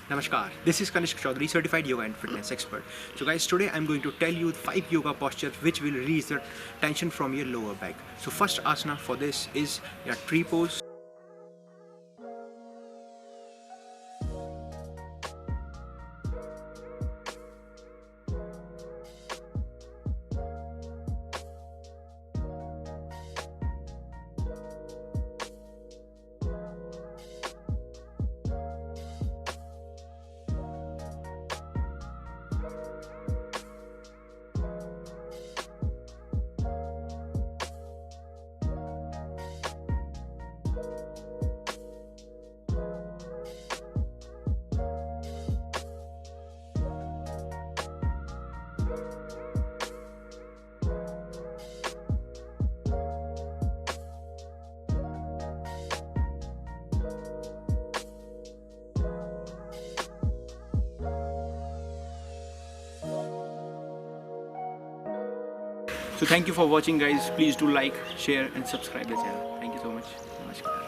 Namaskar, this is Kanishk Chaudhary, certified yoga and fitness expert. So guys, today I'm going to tell you 5 yoga postures which will release the tension from your lower back. So first asana for this is your tree pose. So thank you for watching guys. Please do like, share and subscribe the channel. Thank you so much. Namaskar.